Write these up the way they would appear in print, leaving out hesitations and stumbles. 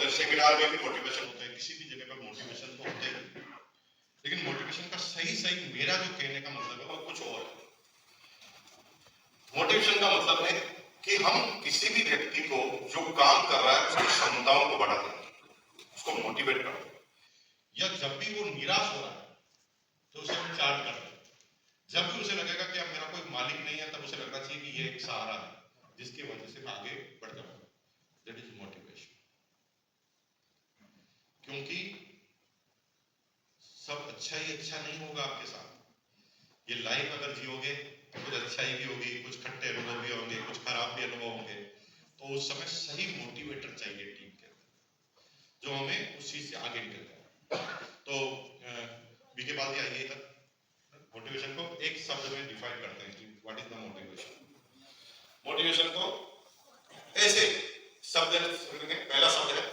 होते हैं, सेमिनार में भी मोटिवेशन होते हैं, किसी भी जगह पर मोटिवेशन तो होते हैं, लेकिन मोटिवेशन का सही मेरा जो कहने का मतलब है वो कुछ और है। मोटिवेशन का मतलब है कि हम किसी भी व्यक्ति को जो काम कर रहा है उसकी क्षमताओं को बढ़ा दें, उसको मोटिवेट कर दें, या जब भी वो निराश हो रहा है तो उसे हम चार्ज कर दें। जब भी उसे लगेगा कि अब मेरा कोई मालिक नहीं है, तब उसे लगना चाहिए कि ये एक सहारा है जिसकी वजह से मैं आगे बढ़ जाऊंगा। That is motivation. क्योंकि सब अच्छा ही अच्छा नहीं होगा आपके साथ। ये लाइफ अगर जियोगे तो कुछ अच्छाई भी होगी, कुछ खट्टे अनुभव भी होंगे, कुछ खराब भी अनुभव होंगे। तो उस समय सही मोटिवेटर चाहिए टीम के अंदर जो हमें उस चीज से आगे निकल जाए। तो बीके बाद आइए इधर, मोटिवेशन को एक शब्द में डिफाइन करते हैं कि what is the motivation. Motivation को ऐसे शब्द, पहला शब्द है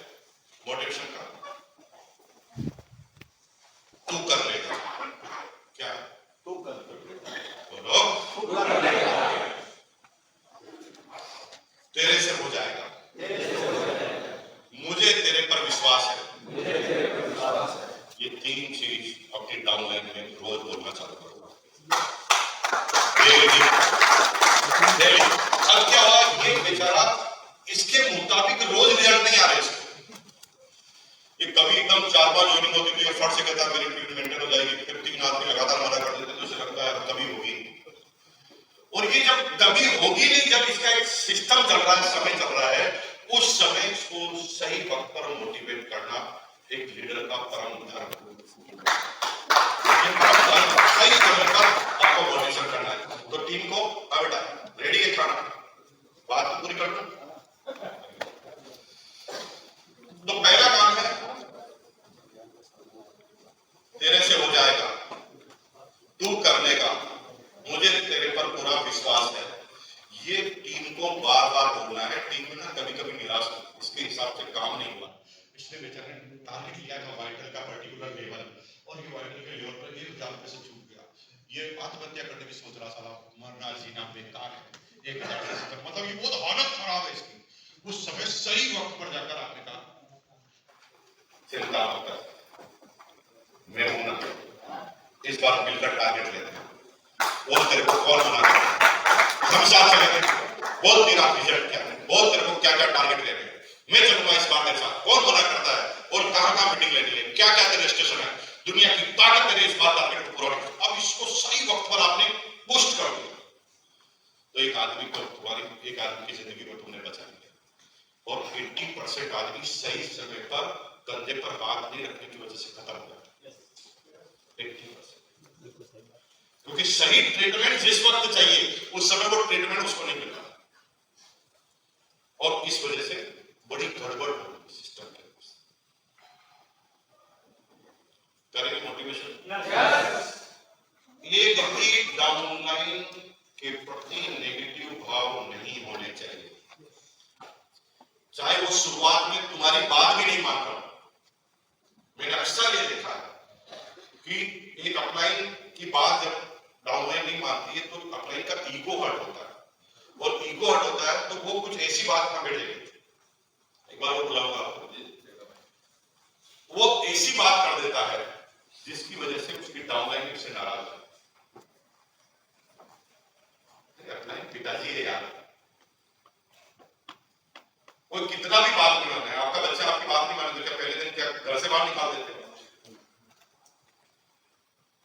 मोटिवेशन का तू कर लेगा। क्या? तू कर लेगा। बोलो, तू कर लेगा। तेरे से हो जाएगा, मुझे तेरे पर विश्वास है। ये तीन चीज अपनी डाउनलाइन में रोज बोलना चालू करो। अब क्या हुआ, ये बेचारा इसके मुताबिक रोज रिजल्ट नहीं आ रहे इसको। ये कभी एकदम 4-5 ज्वाइनिंग होती थी, फट से कहता मेरी ट्रीटमेंट मेंटेन हो जाएगी, फिर 3 आदमी लगातार मना कर देते तो उसे लगता है कभी होगी। और ये जब कभी होगी नहीं, जब इसका एक सिस्टम चल रहा है, समय चल रहा है, उस समय इसको सही वक्त पर मोटिवेट करना एक लीडर का परम धर्म। सही समय पर आपको मोटिवेशन करना है। तो टीम को बेटा रेडी है खाना, बात तो पूरी कर लो। तो पहला काम है तेरे से हो जाएगा, तू कर लेगा, मुझे तेरे पर पूरा विश्वास है। ये टीम को बार बार बोलना है। टीम में ना कभी कभी निराश इसके हिसाब से काम नहीं हुआ, इसलिए बेचारे ने टारगेट लिया था वाइटल का पर्टिकुलर लेवल, और ये वाइटल के लेवल पर एक एग्जाम पे से चूक गया। ये आत्महत्या करने की सोच रहा, साला मरना जीना बेकार है, 1000 से ऊपर, मतलब ये बहुत हालत खराब है इसकी। उस समय सही वक्त पर जाकर आपने कहा चिंता मत कर, मैं हूं ना, इस बार मिलकर टारगेट लेते हैं। बोल तेरे को कौन मना करता है, हम साथ चलेंगे। बोल तेरा रिजल्ट क्या है, बोल तेरे को क्या क्या टारगेट लेने हैं, मैं चलूंगा इस बार तेरे साथ। कौन मना करता है, और कहां कहां मीटिंग लेनी है, क्या क्या तेरे स्टेशन है, दुनिया की ताकत तेरे इस बार टारगेट को पूरा कर। अब इसको सही वक्त पर आपने पुश कर दिया तो एक आदमी को, तुम्हारी एक आदमी की जिंदगी को तुमने बचा लिया। और 80% आदमी सही समय पर कंधे पर हाथ नहीं रखने की वजह से खत्म हो जाता है। 80%, क्योंकि सही ट्रीटमेंट जिस वक्त चाहिए उस समय वो ट्रीटमेंट उसको नहीं मिलता, और इस वजह से बड़ी गड़बड़ हो गई सिस्टम के। करेंगे मोटिवेशन। एक भी डाउनलाइन के प्रति नेगेटिव भाव नहीं होने चाहिए, चाहे वो शुरुआत में तुम्हारी बात भी नहीं मान रहा। मैंने अक्सर ये देखा है कि एक अपलाइन की बात जब डाउनलाइन नहीं मानती है तो अपलाइन का ईगो हर्ट होता है, और ईगो हर्ट होता है तो वो कुछ ऐसी बात ना भेजेगी। एक बार वो बुलाऊंगा आपको, वो ऐसी बात कर देता है जिसकी वजह से उसकी डाउनलाइन से नाराज है। अपलाइन पिताजी है यार, कोई कितना भी बात नहीं माने, आपका बच्चा आपकी बात नहीं माने तो क्या पहले दिन क्या घर से बाहर निकाल देते हैं?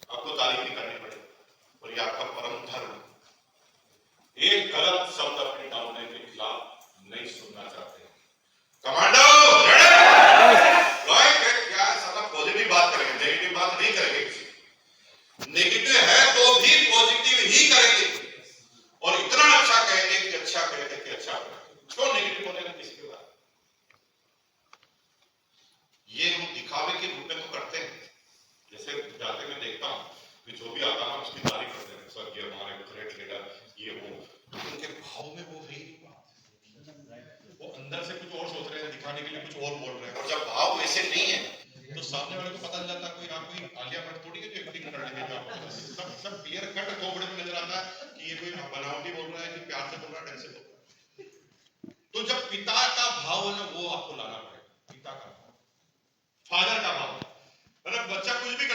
आपको तारीफ नहीं करनी पड़ेगी, और ये आपका परम धर्म। एक गलत शब्द अपने डाउनलाइन के खिलाफ नहीं सुनना चाहते। कमांडो क्या साला पॉजिटिव बात करेंगे, नेगेटिव बात नहीं करेंगे। नेगेटिव है तो भी पॉजिटिव ही करेंगे, और इतना अच्छा कहेंगे कि अच्छा कहेंगे कि अच्छा करेंगे। क्यों नेगेटिव बोलेंगे किसी के बारे? ये हम दिखावे के रूप में तो करते हैं। जैसे जाते मैं देखता हूं कि जो भी आता है उसकी तारीफ करते हैं, सर ये हमारे ग्रेट लीडर, ये वो, उनके भाव में वो है ही नहीं बात। वो अंदर से कुछ और सोच रहे हैं, दिखाने के लिए कुछ और बोल रहे हैं, और जब भाव वैसे नहीं है तो सामने वाले को पता चल जाता है कोई आलिया भट्ट थोड़ी है जो एक्टिंग कर रहे हैं। सब क्लियर कट खोपड़े में नजर आता है कि ये कोई बनावटी बोल रहा है कि प्यार से बोल रहा है, ढंग से बोल रहा है। तो जब पिता का भाव है ना वो आपको लाना पड़ेगा, पिता का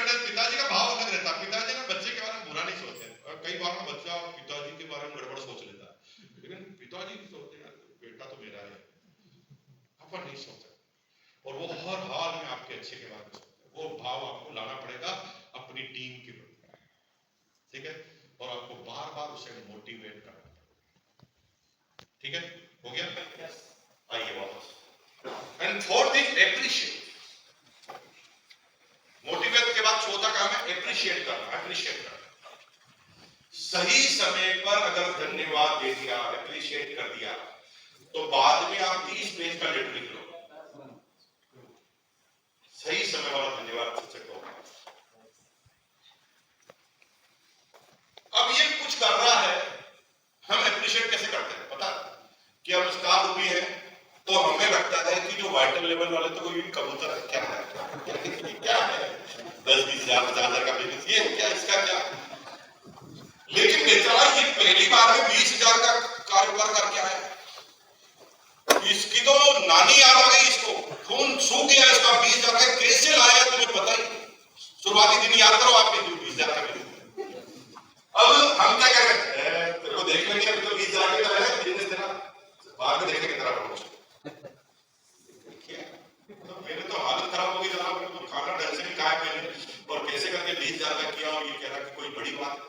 करते हैं पिताजी का भाव अलग रहता है। पिताजी ना बच्चे के बारे में बुरा नहीं सोचते, और कई बार ना बच्चा पिताजी के बारे में गड़बड़ सोच लेता है, लेकिन पिताजी सोचते हैं बेटा तो मेरा है, अपन नहीं सोचते। और वो हर हाल में आपके अच्छे के बारे में सोचते हैं। वो भाव आपको लाना पड़ेगा अपनी टीम के प्रति, ठीक है, और आपको बार बार उसे मोटिवेट करना पड़ेगा, ठीक है, हो गया। आइए वापस। And fourth is appreciate. Motivate के बाद चौथा काम है एप्रिशिएट करना। एप्रिशिएट करना, सही समय पर अगर धन्यवाद दे दिया, एप्रिशिएट कर दिया, तो बाद में आप 30 पेज का लेटर लिख लो। सही समय वाला धन्यवाद शिक्षक होगा। अब ये कुछ कर रहा है, हम एप्रिशिएट कैसे करते हैं पता? कि हम स्टार रूबी है तो हमें लगता है कि जो वाइटल लेवल वाले तो कोई कबूतर है, क्या है क्या है 10-20,000 50,000 का बिजनेस, ये क्या, इसका क्या? लेकिन बेचारा ये पहली बार में 20,000 का कारोबार करके आया, इसकी तो नानी याद आ गई, इसको खून सूख गया इसका। 20,000 का कैसे लाया तुम्हें पता ही? शुरुआती दिन याद करो आपके, जो 20,000 का बिजनेस। अब हम क्या कर रहे हैं, तेरे को देख लेंगे अभी तो 20,000 का है बिजनेस तेरा, बाद में देखेंगे तेरा प्रमोशन। तो मेरे तो हालत खराब हो गई जनाब, मैंने तो खाना ढंग से नहीं खाया मैंने, और कैसे करके 20,000 का किया, और ये कह रहा कि कोई बड़ी बात है।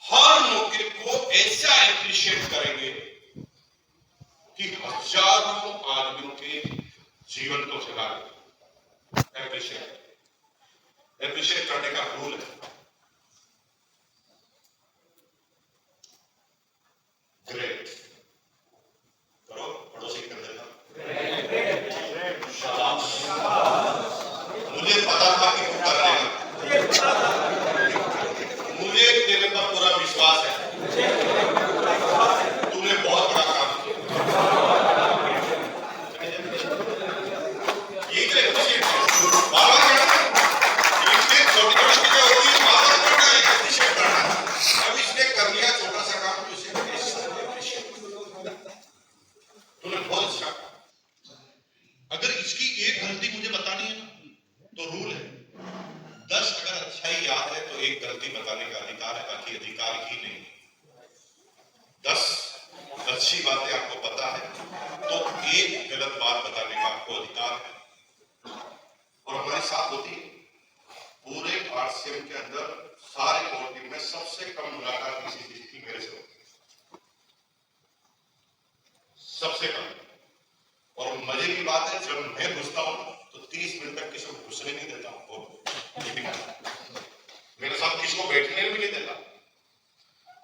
हर मौके को ऐसा एप्रिशिएट करेंगे कि हजारों आदमियों के जीवन को सजा दे। एप्रिशिएट करने का रूल है। ग्रेट करो, पड़ोसी कर देना। शाबाश, मुझे पता था कि तू कर लेगा, मुझे तेरे पर पूरा विश्वास है, तूने बहुत बड़ा काम किया। ये तो एप्रिशिएट है, बार-बार करना, इसमें छोटी-छोटी चीजें होती हैं, बार-बार करना, एप्रिशिएट करना। अब इसने कर लिया छोटा सा काम, तो इसे तूने बहुत अच्छा। अगर इसकी एक गलती मुझे बतानी है ना, तो रूल है 10 अगर अच्छाई याद है तो एक गलती बताने का अधिकार है, बाकी अधिकार ही नहीं। 10 अच्छी बातें आपको पता है तो एक गलत बात बताने का आपको अधिकार है। और हमारे साथ होती है पूरे आरसीएम के अंदर, सारे कोर टीम में सबसे कम मुलाकात किसी चीज की मेरे से होती है, सबसे कम। और मजे की बात है, जब मैं घुसता हूं तो 30 मिनट तक किसी को घुसने नहीं देता हूं, मेरे साथ किसी को बैठने भी नहीं देता।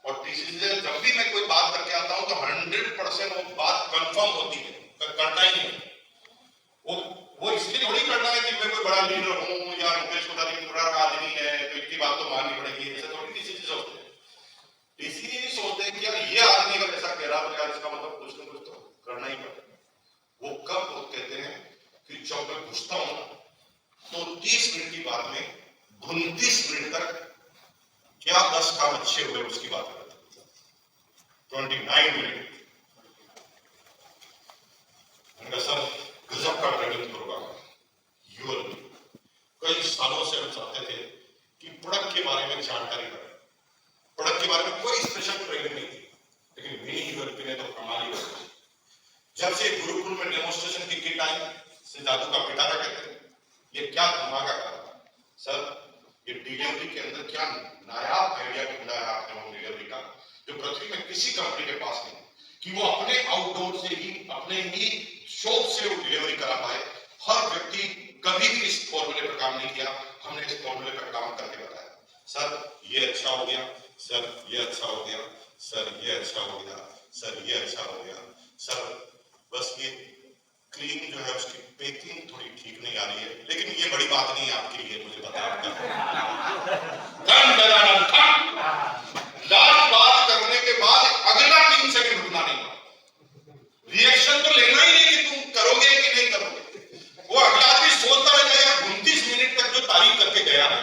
और तीसरी चीज, जब भी मैं कोई बात करके आता हूं तो 100% वो बात कंफर्म होती है, करना ही नहीं। वो इसलिए थोड़ी करना है कि मैं कोई बड़ा लीडर हूं या मुकेश कोठारी बड़ा आदमी है तो इनकी बात तो माननी पड़ेगी, ऐसा थोड़ी किसी चीज सोचते हैं। इसीलिए नहीं सोचते कि यार ये आदमी अगर ऐसा कह रहा है, इसका मतलब कुछ ना कुछ तो करना ही पड़ेगा। वो कब वो कहते हैं कि जब मैं घुसता हूं तो 30 मिनट की बात में 29 मिनट तक क्या 10 काम अच्छे हुए उसकी बात करते हैं। 29 मिनट सर गजब का ट्रेनिंग प्रोग्राम यूर। कई सालों से हम चाहते थे कि प्रोडक्ट के बारे में जानकारी करें, प्रोडक्ट के बारे में कोई स्पेशल ट्रेनिंग नहीं थी, लेकिन मिनी यूरोपी ने तो कमाल ही कर। जब से गुरुकुल में डेमोन्स्ट्रेशन की किट आई, से जादू का पिटारा कहते हैं, ये क्या धमाका करा सर। ये डिलीवरी के अंदर क्या नायाब आइडिया ढूंढा है आपने होम डिलीवरी का, जो पृथ्वी में किसी कंपनी के पास नहीं, कि वो अपने आउटडोर से ही, अपने ही शॉप से वो डिलीवरी करा पाए। हर व्यक्ति कभी भी इस फॉर्मूले पर काम नहीं किया, हमने इस फॉर्मूले पर काम करके बताया। सर ये अच्छा हो गया, सर ये अच्छा हो गया, सर ये अच्छा हो गया, सर ये अच्छा हो गया, सर बस ये क्लीन जो है उसकी पैकिंग थोड़ी ठीक नहीं आ रही है, लेकिन ये बड़ी बात नहीं है आपके लिए, मुझे पता है लास्ट बात करने के बाद अगला 3 सेकंड रुकना नहीं, रिएक्शन तो लेना ही नहीं कि तुम करोगे कि नहीं करोगे। वो अगला आदमी सोचता रहता है 29 मिनट तक जो तारीफ करके गया है,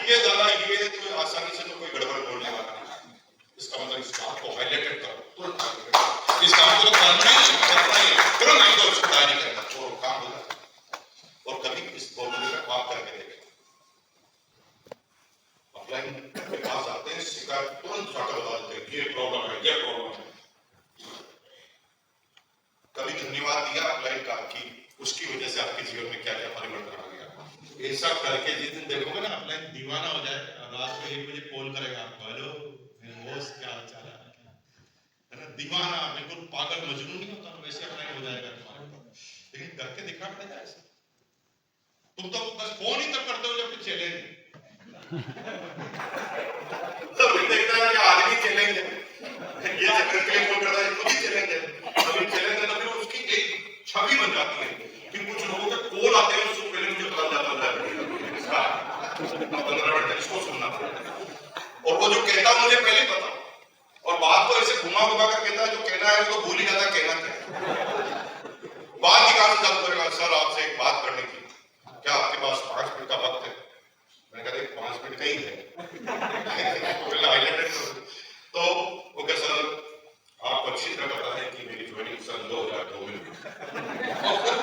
ये ज्यादा ये तो आसानी से तो कोई गड़बड़ बोलने वाला नहीं। इसका मतलब इस बात को हाईलाइटेड करो, तुरंत इस काम को करना ही तुरंत नहीं तो उसको नहीं करना, तो काम होगा। और कभी इस फॉर्मूले का काम करके देखें, का तुरंत फाटा बता देते हैं, ये प्रॉब्लम है, ये प्रॉब्लम है। कभी धन्यवाद दिया अपलाइन का कि उसकी वजह से आपके जीवन में क्या क्या परिवर्तन आ गया? ये सब करके जिस दिन देखोगे ना अपलाइन दीवाना हो जाए, रात को 1 बजे कॉल करेगा आपको, हेलो मेरे बॉस क्या हाल चाल है ना, दीवाना बिल्कुल पागल मजनू नहीं होता वैसे अपलाइन हो जाएगा तुम्हारे ऊपर। लेकिन करके दिखा पड़ेगा ऐसा। तुम तो बस फोन ही तब करते हो जब कुछ चैलेंज तो देखता है कि आदमी चैलेंज है, ये चैलेंज के लिए फोन करता है, खुद ही चैलेंज है। अभी चैलेंज है तो फिर उसकी एक छवि बन जाती है। फिर कुछ लोगों के कॉल आते हैं, उसको पहले मुझे पता जाता है इसका 15 मिनट इसको सुनना पड़ता, और वो जो कहता है मुझे पहले पता, और बात को ऐसे घुमा घुमा कर कहता है, जो कहना है उसको भूल ही जाता है कहना क्या। बात ही कहां से चालू करेगा, सर आपसे एक बात करनी थी, क्या आपके पास 5 मिनट का वक्त है? मैंने कहा 5 मिनट का ही है तो वो कह सर आपको अच्छी तरह पता है कि मेरी ज्वाइनिंग सन 2002 में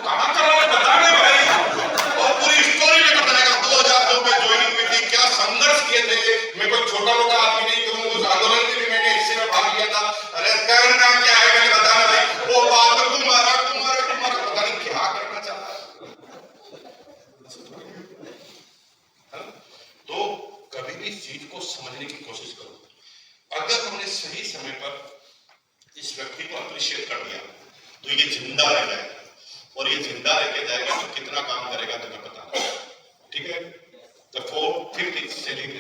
कहां कर रहा है बताने भाई, और पूरी स्टोरी में बताएगा 2002 में ज्वाइनिंग हुई थी, क्या संघर्ष किए थे, मैं कोई छोटा मोटा आदमी नहीं हूं, उस आंदोलन के भी मैंने हिस्से में भाग लिया था। अरे करना क्या है मैंने बताना भाई, वो बात में तुम्हारा पता नहीं क्या करना चाहता है। तो कभी भी इस चीज को समझने की कोशिश करो। अगर हमने सही समय पर इस व्यक्ति को अप्रिशिएट कर दिया तो ये जिंदा रह जाएगा, और ये जिंदा रह के जाएगा तो कितना काम करेगा तुम्हें पता नहीं। ठीक है, द 4th is सेलिंग